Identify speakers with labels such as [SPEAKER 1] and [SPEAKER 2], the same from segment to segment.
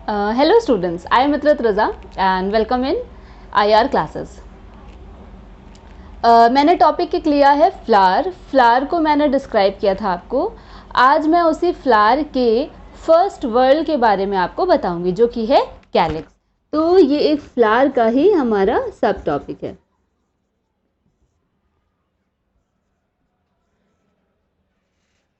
[SPEAKER 1] Hello students, I am Mitrat Raza and welcome in IR classes. मैंने topic एक लिया है फ्लावर को मैंने डिस्क्राइब किया था आपको. आज मैं उसी फ्लावर के फर्स्ट वर्ड के बारे में आपको बताऊंगी जो कि है कैलिक्स. तो ये एक फ्लावर का ही हमारा सब टॉपिक है.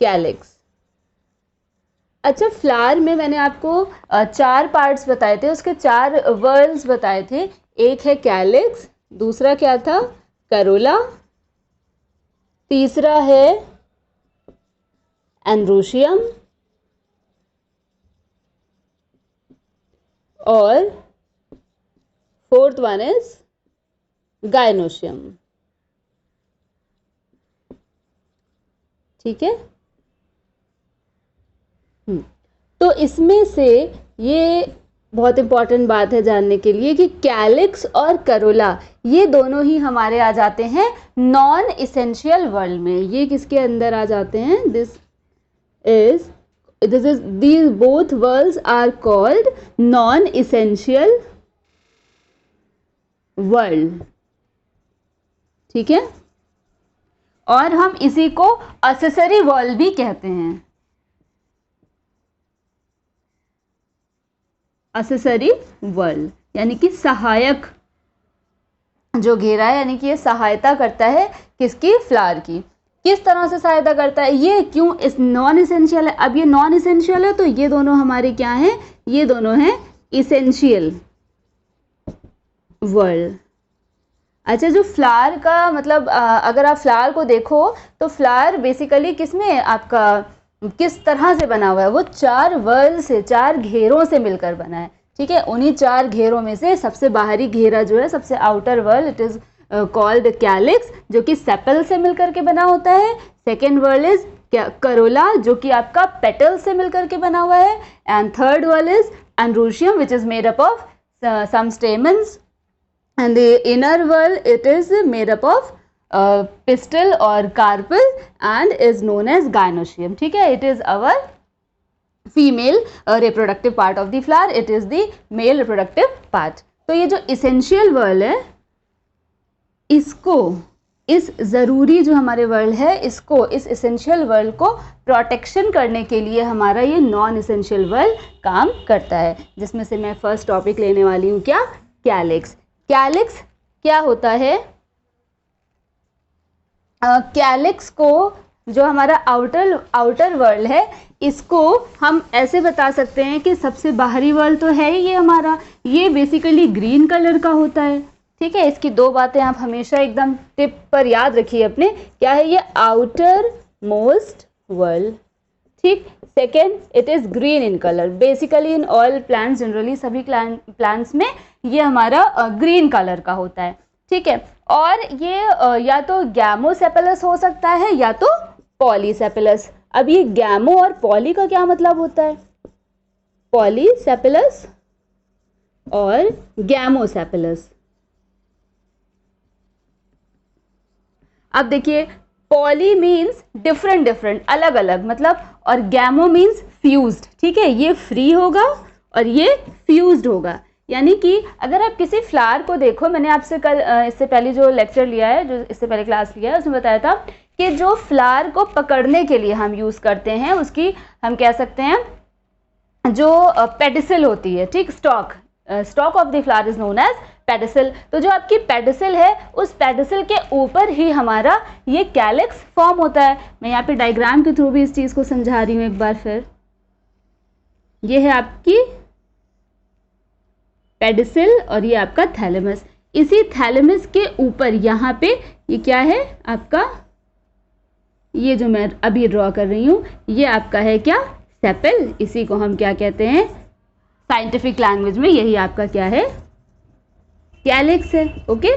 [SPEAKER 1] कैलिक्स. अच्छा, फ्लावर में मैंने आपको 4 पार्ट्स बताए थे, उसके 4 वर्ल्स बताए थे. एक है कैलिक्स, दूसरा क्या था करोला, तीसरा है एंड्रोशियम और फोर्थ वन इज गायनोशियम. ठीक है. तो इसमें से ये बहुत इंपॉर्टेंट बात है जानने के लिए कि कैलिक्स और करोला ये दोनों ही हमारे आ जाते हैं नॉन इसेंशियल वर्ल्ड में. ये किसके अंदर आ जाते हैं? these both worlds are called non essential world. ठीक है. और हम इसी को एक्सेसरी वर्ल्ड भी कहते हैं. एक्सेसरी वर्ल्ड यानी कि सहायक जो घेरा है, यानी कि ये सहायता करता है किसकी? फ्लावर की. किस तरह से सहायता करता है? ये क्यों इस नॉन इसेंशियल है. अब ये नॉन इसेंशियल है तो ये दोनों हमारे क्या हैं? ये दोनों हैं इसेंशियल वर्ल्ड. अच्छा, जो फ्लावर का मतलब अगर आप फ्लावर को देखो तो फ्लावर बेसिकली किसमें आपका किस तरह से बना हुआ है? वो 4 वर्ल्ड से, 4 घेरों से मिलकर बना है. ठीक है. उन्हीं 4 घेरों में से सबसे बाहरी घेरा जो है, सबसे outer world, it is called calyx, जो कि सेपल से मिलकर के बना होता है. सेकेंड वर्ल्ड इज करोला, जो कि आपका पेटल से मिलकर के बना हुआ है. And third whorl is androecium, which is made up of some stamens. And the inner whorl it is made up of pistil or carpel and is known as gynoecium. ठीक है. It is our female reproductive part of the flower. It is the male reproductive part. तो ये जो essential world है, इसको, इस ज़रूरी जो हमारे वर्ल्ड है, इसको, इस essential वर्ल्ड को प्रोटेक्शन करने के लिए हमारा ये नॉन essential वर्ल्ड काम करता है, जिसमें से मैं फर्स्ट टॉपिक लेने वाली हूँ. क्या? कैलिक्स. कैलिक्स क्या होता है? कैलिक्स को, जो हमारा आउटर वर्ल्ड है, इसको हम ऐसे बता सकते हैं कि सबसे बाहरी वर्ल्ड तो है ही ये हमारा, ये बेसिकली ग्रीन कलर का होता है. ठीक है. इसकी 2 बातें आप हमेशा एकदम टिप पर याद रखिए अपने. क्या है ये? Outer most world. ठीक. Second, it is green in colour. Basically in all plants, generally सभी प्लांट्स में ये हमारा ग्रीन कलर का होता है. ठीक है. और ये या तो गैमोसेपेलस हो सकता है या तो पॉलीसेपेलस. अब ये गैमो और पॉली का क्या मतलब होता है? पॉलीसेपेलस और गैमोसेपेलस. अब देखिए, पॉली मीन्स डिफरेंट, अलग अलग मतलब, और गैमो मीन्स फ्यूज्ड. ठीक है. ये फ्री होगा और ये फ्यूज्ड होगा. यानी कि अगर आप किसी फ्लावर को देखो, मैंने आपसे कल इससे पहले जो लेक्चर लिया है, जो इससे पहले क्लास लिया है, उसमें बताया था कि जो फ्लावर को पकड़ने के लिए हम यूज़ करते हैं, उसकी हम कह सकते हैं जो पेडिसल होती है. ठीक. Stalk of the flower is known as pedicel. तो जो आपकी पेडिसल है, उस पेडिसल के ऊपर ही हमारा ये कैलिक्स फॉर्म होता है. मैं यहाँ पे डायग्राम के थ्रू भी इस चीज़ को समझा रही हूँ एक बार फिर. ये है आपकी पेडिसल और ये आपका थैलेमस. इसी थैलेमस के ऊपर यहाँ पे ये क्या है आपका? ये जो मैं अभी ड्रॉ कर रही हूँ, ये आपका है क्या? सेपल. इसी को हम क्या कहते हैं साइंटिफिक लैंग्वेज में? यही आपका क्या है? कैलिक्स है. ओके.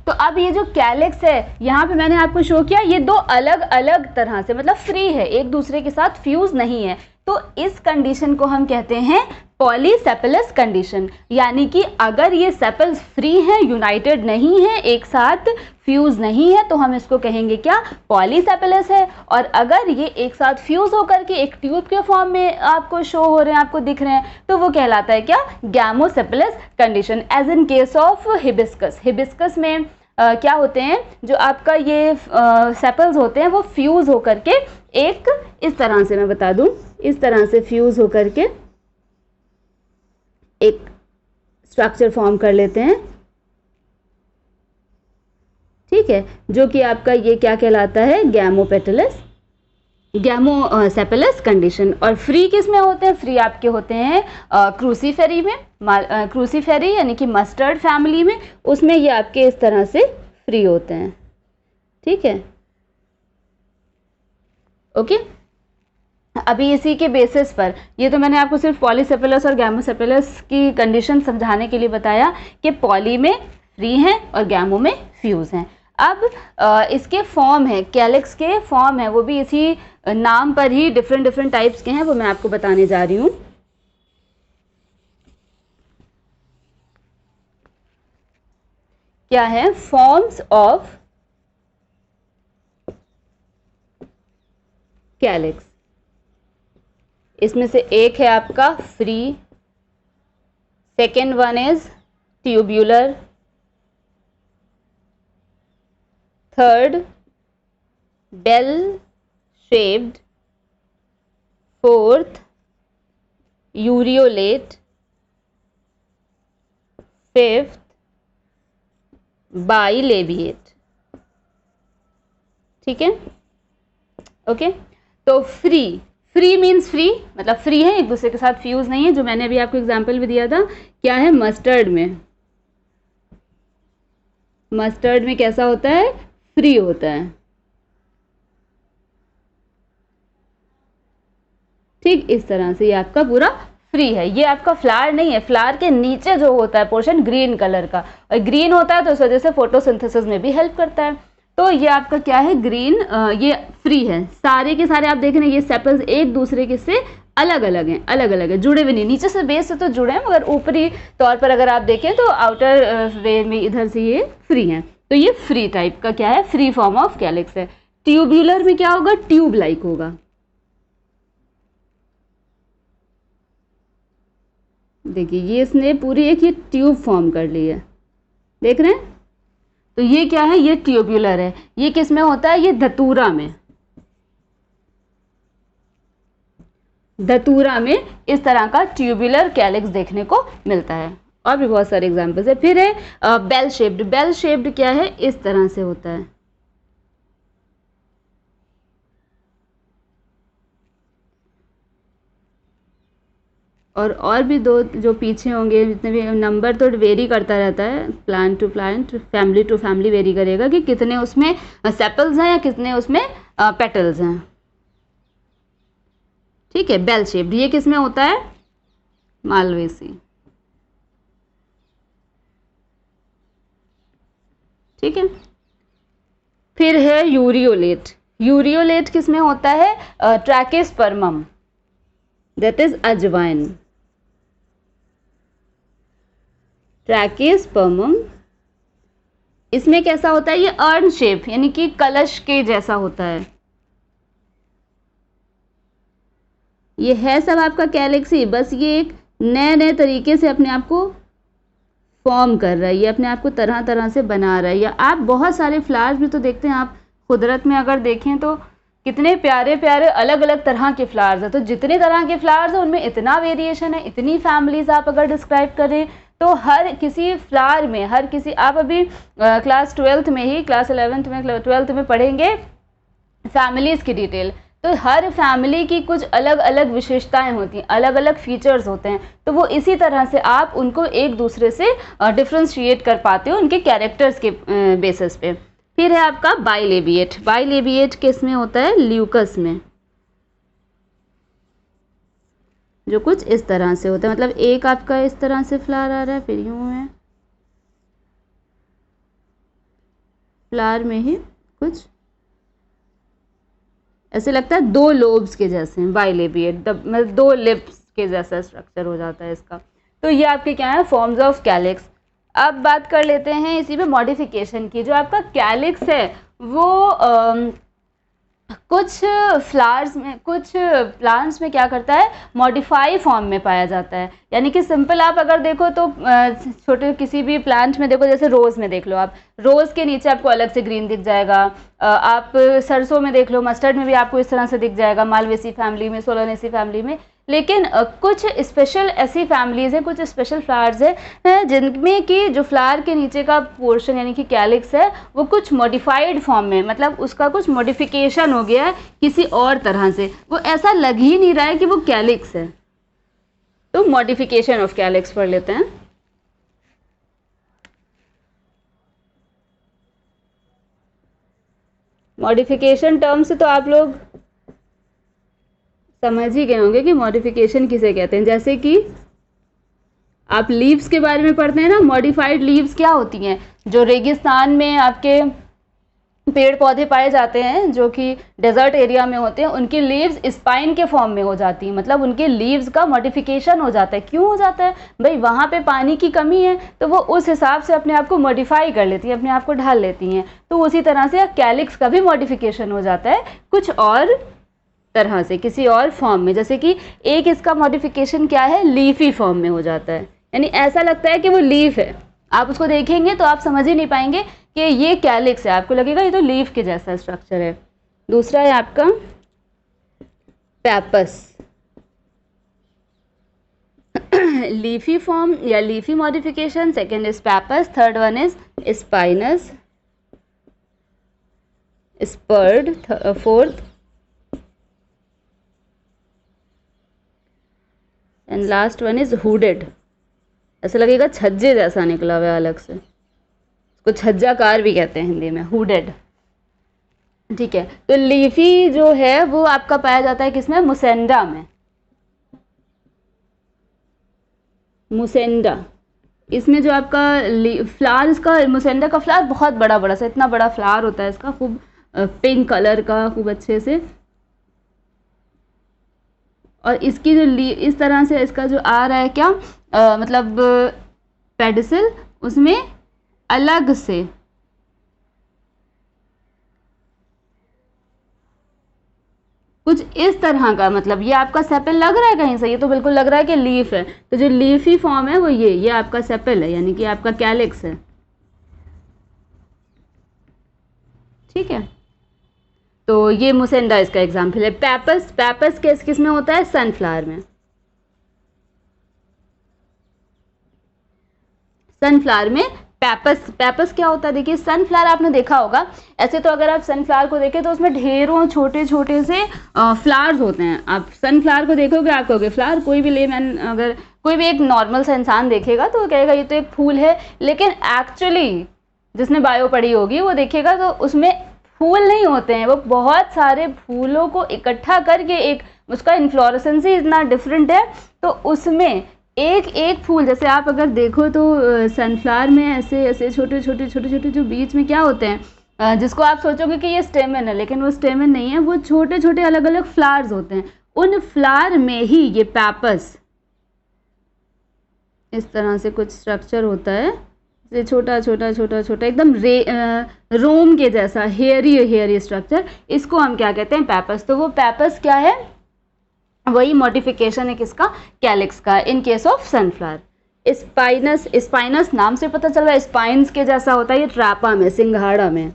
[SPEAKER 1] तो अब ये जो कैलिक्स है, यहाँ पे मैंने आपको शो किया, ये 2 अलग अलग तरह से, मतलब फ्री है, एक दूसरे के साथ फ्यूज नहीं है. तो इस कंडीशन को हम कहते हैं पॉलीसेपलस कंडीशन, यानी कि अगर ये सेपल्स फ्री हैं, यूनाइटेड नहीं है, एक साथ फ्यूज नहीं है, तो हम इसको कहेंगे क्या, पॉलीसेपलस है। और अगर ये एक साथ फ्यूज होकर के एक ट्यूब के फॉर्म में आपको शो हो रहे हैं, आपको दिख रहे हैं, तो वो कहलाता है क्या, gamosepalous condition. As in case of hibiscus, hibiscus में क्या होते हैं, जो आपका ये सेपल्स होते हैं वो फ्यूज होकर के एक इस तरह से, मैं बता दूं, इस तरह से फ्यूज होकर के एक स्ट्रक्चर फॉर्म कर लेते हैं, ठीक है, जो कि आपका ये क्या कहलाता है, गैमोपेटलस, गैमोसेपलस कंडीशन। और फ्री किस में होते हैं, फ्री आपके होते हैं क्रूसीफेरी में, क्रूसीफेरी यानी कि मस्टर्ड फैमिली में, उसमें ये आपके इस तरह से फ्री होते हैं, ठीक है, ओके। अभी इसी के बेसिस पर, ये तो मैंने आपको सिर्फ पॉलीसेपलस और गैमोसेपलस की कंडीशन समझाने के लिए बताया कि पॉली में फ्री हैं और गैमो में फ्यूज हैं। अब इसके फॉर्म है, कैलिक्स के फॉर्म है, वो भी इसी नाम पर ही डिफरेंट टाइप्स के हैं, वो मैं आपको बताने जा रही हूँ। क्या है, फॉर्म्स ऑफ कैलिक्स। इसमें से एक है आपका free, second one is tubular, third bell shaped, fourth urceolate, fifth bilabiate, ठीक है, ओके। तो फ्री, फ्री मीन्स फ्री, मतलब फ्री है, एक दूसरे के साथ फ्यूज नहीं है, जो मैंने अभी आपको एग्जांपल भी दिया था। क्या है, मस्टर्ड में, मस्टर्ड में कैसा होता है, फ्री होता है, ठीक, इस तरह से ये आपका पूरा फ्री है। ये आपका फ्लावर नहीं है, फ्लावर के नीचे जो होता है पोर्शन ग्रीन कलर का, और ग्रीन होता है तो इस वजह से फोटोसिंथेसिस में भी हेल्प करता है। तो ये आपका क्या है, ग्रीन, ये फ्री है। सारे के सारे आप देख रहे हैं ये सेपल्स एक दूसरे के से अलग अलग हैं, अलग अलग है, जुड़े हुए नहीं, नीचे से बेस से तो जुड़े हैं, मगर ऊपरी तौर पर अगर आप देखें तो आउटर वे में इधर से ये फ्री हैं। तो ये फ्री टाइप का क्या है, फ्री फॉर्म ऑफ कैलिक्स है। ट्यूब्यूलर में क्या होगा, ट्यूब लाइक होगा, देखिए ये इसने पूरी एक ये ट्यूब फॉर्म कर ली है, देख रहे हैं। तो ये क्या है, ये ट्यूब्यूलर है। ये किस में होता है, ये धतूरा में, धतूरा में इस तरह का ट्यूब्यूलर कैलिक्स देखने को मिलता है। और भी बहुत सारे एग्जांपल्स है। फिर है बेल शेप्ड, बेल शेप्ड क्या है, इस तरह से होता है, और भी दो जो पीछे होंगे, जितने भी नंबर तो वेरी करता रहता है, plant to plant, family to family vary करेगा कि कितने उसमें सेपल्स हैं या कितने उसमें पेटल्स हैं, ठीक है। बेल शेप्ड ये किस में होता है, मालवेसी, ठीक है। फिर है यूरियोलेट, यूरियोलेट किस में होता है, ट्रैकेस्पर्मम, दैट इज अजवाइन, ट्रैकेस्पर्मम। इसमें कैसा होता है, ये अर्न शेप यानी कि कलश के जैसा होता है। ये है सब आपका कैलिक्सी, बस ये एक नए नए तरीके से अपने आप को फॉर्म कर रहा है, ये अपने आप को तरह तरह से बना रहा है। या आप बहुत सारे फ्लावर्स भी तो देखते हैं, आप कुदरत में अगर देखें तो कितने प्यारे प्यारे अलग अलग तरह के फ्लावर्स हैं। तो जितने तरह के फ्लावर्स हैं उनमें इतना वेरिएशन है, इतनी फैमिलीज आप अगर डिस्क्राइब करें तो हर किसी फ्लावर में, हर किसी, आप अभी क्लास 12th में ही, क्लास 11th में, 12th में पढ़ेंगे फैमिलीज की डिटेल, तो हर फैमिली की कुछ अलग अलग विशेषताएं होती हैं, अलग अलग फीचर्स होते हैं। तो वो इसी तरह से आप उनको एक दूसरे से डिफ्रेंशिएट कर पाते हो उनके कैरेक्टर्स के बेसिस पे। फिर है आपका बाइलेबिएट, बाइलेबिएट किस में होता है, ल्यूकस में, जो कुछ इस तरह से होता है, मतलब एक आपका इस तरह से फ्लावर आ रहा है, फिर यूं है, फ्लावर में ही कुछ ऐसे लगता है 2 लोब्स के जैसे, बाइलेबिएट, मतलब 2 लिप्स के जैसा स्ट्रक्चर हो जाता है इसका। तो ये आपके क्या है, फॉर्म्स ऑफ कैलिक्स। अब बात कर लेते हैं इसी में मॉडिफिकेशन की। जो आपका कैलिक्स है वो कुछ फ्लावर्स में, कुछ प्लांट्स में क्या करता है, मॉडिफाई फॉर्म में पाया जाता है। यानी कि सिंपल आप अगर देखो तो छोटे किसी भी प्लांट में देखो, जैसे रोज़ में देख लो आप, रोज़ के नीचे आपको अलग से ग्रीन दिख जाएगा। आप सरसों में देख लो, मस्टर्ड में भी आपको इस तरह से दिख जाएगा, मालवेसी फैमिली में, सोलानेसी फैमिली में। लेकिन कुछ स्पेशल ऐसी फैमिलीज़ हैं, कुछ स्पेशल फ्लावर्स हैं जिनमें कि जो फ्लावर के नीचे का पोर्शन यानी कि कैलिक्स है वो कुछ मॉडिफाइड फॉर्म में, मतलब उसका कुछ मॉडिफिकेशन हो गया है किसी और तरह से, वो ऐसा लग ही नहीं रहा है कि वो कैलिक्स है। तो मॉडिफिकेशन ऑफ कैलिक्स पढ़ लेते हैं। मॉडिफिकेशन टर्म से तो आप लोग समझ ही गए होंगे कि मॉडिफिकेशन किसे कहते हैं। जैसे कि आप लीव्स के बारे में पढ़ते हैं ना, मॉडिफाइड लीव्स क्या होती हैं, जो रेगिस्तान में आपके पेड़ पौधे पाए जाते हैं जो कि डेजर्ट एरिया में होते हैं, उनकी लीव्स स्पाइन के फॉर्म में हो जाती हैं, मतलब उनके लीव्स का मॉडिफिकेशन हो जाता है। क्यों हो जाता है भाई, वहाँ पे पानी की कमी है तो वो उस हिसाब से अपने आप को मॉडिफाई कर लेती हैं, अपने आप को ढाल लेती हैं। तो उसी तरह से कैलिक्स का भी मॉडिफिकेशन हो जाता है कुछ और तरह से, किसी और फॉर्म में। जैसे कि एक इसका मॉडिफिकेशन क्या है, लीफी फॉर्म में हो जाता है, यानी ऐसा लगता है कि वो लीफ है। आप उसको देखेंगे तो आप समझ ही नहीं पाएंगे कि ये कैलिक्स है, आपको लगेगा ये तो लीफ के जैसा स्ट्रक्चर है। दूसरा है आपका पैपस, लीफी फॉर्म या leafy modification. Second is pappus, third one is spinous, spurred, fourth, and last one is hooded. ऐसा लगेगा छज्जे जैसा निकला हुआ अलग से, उसको छज्जाकार भी कहते हैं हिंदी में, हुडेड। ठीक है, तो लीफी जो है वो आपका पाया जाता है किसमें, मुसेंडा में, मुसेंडा। इसमें जो आपका फ्लावर, इसका मुसेंडा का फ्लावर बहुत बड़ा बड़ा सा, इतना बड़ा फ्लावर होता है इसका, खूब पिंक कलर का, खूब अच्छे से। और इसकी जो इस तरह से इसका जो आ रहा है क्या, मतलब पेडिसल, उसमें अलग से कुछ इस तरह का, मतलब ये आपका सेपल लग रहा है कहीं से, ये तो बिल्कुल लग रहा है कि लीफ है। तो जो लीफी फॉर्म है वो ये आपका सेपल है, यानी कि आपका कैलिक्स है। ठीक है, तो ये मुसेंडा इसका एग्जाम्पल है। पैपस, पैपस किस में होता है, सनफ्लावर में। सनफ्लावर में पैपस, पैपस क्या होता है, देखिए सनफ्लावर आपने देखा होगा, ऐसे तो अगर आप सनफ्लावर को देखें तो उसमें ढेरों छोटे छोटे से फ्लावर्स होते हैं। आप सनफ्लावर को देखोगे, आप कहोगे फ्लावर, कोई भी लेमैन, अगर कोई भी एक नॉर्मल सा इंसान देखेगा तो कहेगा ये तो एक फूल है। लेकिन एक्चुअली जिसने बायो पढ़ी होगी वो देखेगा तो उसमें फूल नहीं होते हैं, वो बहुत सारे फूलों को इकट्ठा करके एक, उसका इन्फ्लोरेसेंस ही इतना डिफरेंट है। तो उसमें एक एक फूल, जैसे आप अगर देखो तो सनफ्लावर में ऐसे ऐसे छोटे छोटे छोटे छोटे जो बीच में क्या होते हैं, जिसको आप सोचोगे कि ये स्टेमन है, लेकिन वो स्टेमन नहीं है, वो छोटे छोटे अलग अलग फ्लावर्स होते हैं। उन फ्लावर में ही ये पैपस इस तरह से कुछ स्ट्रक्चर होता है, छोटा छोटा छोटा छोटा एकदम रोम के जैसा हेयरी स्ट्रक्चर, इसको हम क्या कहते हैं, पैपस। तो वो पैपस क्या है, वही मॉडिफिकेशन है किसका, कैलिक्स का, इन case of sunflower. Spinous, spinous नाम से पता चल रहा है स्पाइन्स के जैसा होता है, ये ट्रापा में, सिंघाड़ा में,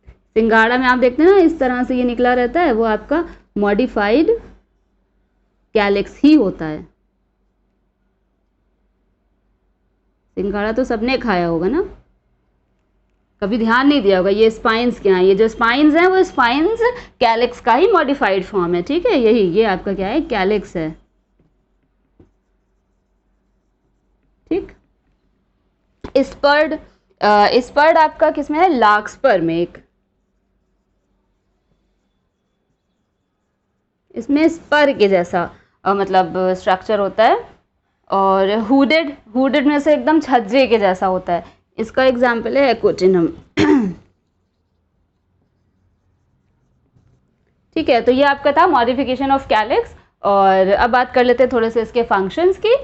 [SPEAKER 1] सिंघाड़ा में आप देखते हैं ना इस तरह से ये निकला रहता है, वो आपका मॉडिफाइड कैलिक्स ही होता है। सिंघाड़ा तो सबने खाया होगा ना, कभी ध्यान नहीं दिया होगा ये स्पाइन्स क्या है। ये जो स्पाइन्स हैं वो स्पाइन्स कैलिक्स का ही मॉडिफाइड फॉर्म है। ठीक है, यही ये आपका क्या है, कैलिक्स है। ठीक, स्पर्ड, स्पर्ड आपका किसमें है, लार्कस्पर में, एक इसमें स्पर के जैसा मतलब स्ट्रक्चर होता है। और हुडेड, हुडेड में से एकदम छज्जे के जैसा होता है, इसका एग्जाम्पल है एकोटिनम। ठीक है, तो ये आपका था मॉडिफिकेशन ऑफ कैलिक्स। और अब बात कर लेते हैं थोड़े से इसके फंक्शंस की।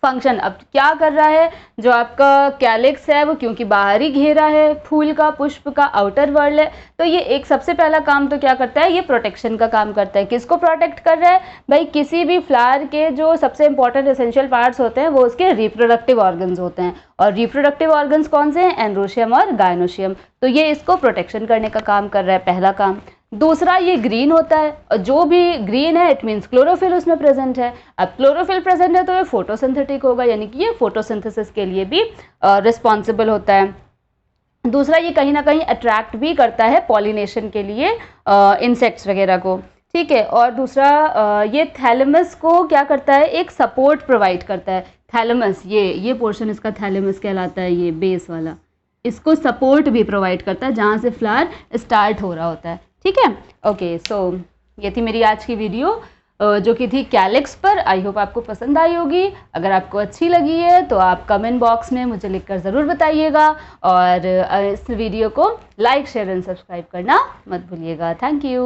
[SPEAKER 1] फंक्शन अब क्या कर रहा है, जो आपका कैलिक्स है वो क्योंकि बाहरी घेरा है फूल का, पुष्प का आउटर वर्ल्ड है, तो ये एक सबसे पहला काम तो क्या करता है, ये प्रोटेक्शन का काम करता है। किसको प्रोटेक्ट कर रहा है भाई, किसी भी फ्लावर के जो सबसे इंपॉर्टेंट एसेंशियल पार्ट्स होते हैं वो उसके रिप्रोडक्टिव ऑर्गन्स होते हैं, और रिप्रोडक्टिव ऑर्गन्स कौन से हैं, एंड्रोशियम और गायनोशियम, तो ये इसको प्रोटेक्शन करने का काम कर रहा है, पहला काम। दूसरा, ये ग्रीन होता है, और जो भी ग्रीन है इट मीन्स क्लोरोफिल उसमें प्रेजेंट है। अब क्लोरोफिल प्रेजेंट है तो ये फोटोसिंथेटिक होगा, यानी कि ये फोटोसिंथेसिस के लिए भी रिस्पॉन्सिबल होता है। दूसरा, ये कहीं ना कहीं अट्रैक्ट भी करता है पॉलिनेशन के लिए इंसेक्ट्स वगैरह को, ठीक है। और दूसरा, ये थैलेमस को क्या करता है, एक सपोर्ट प्रोवाइड करता है। थैलेमस, ये पोर्शन इसका थैलेमस कहलाता है, ये बेस वाला, इसको सपोर्ट भी प्रोवाइड करता है जहाँ से फ्लावर स्टार्ट हो रहा होता है, ठीक है। ओके, सो ये थी मेरी आज की वीडियो जो कि थी कैलिक्स पर। आई होप आपको पसंद आई होगी। अगर आपको अच्छी लगी है तो आप कमेंट बॉक्स में मुझे लिखकर ज़रूर बताइएगा, और इस वीडियो को लाइक शेयर एंड सब्सक्राइब करना मत भूलिएगा। Thank you.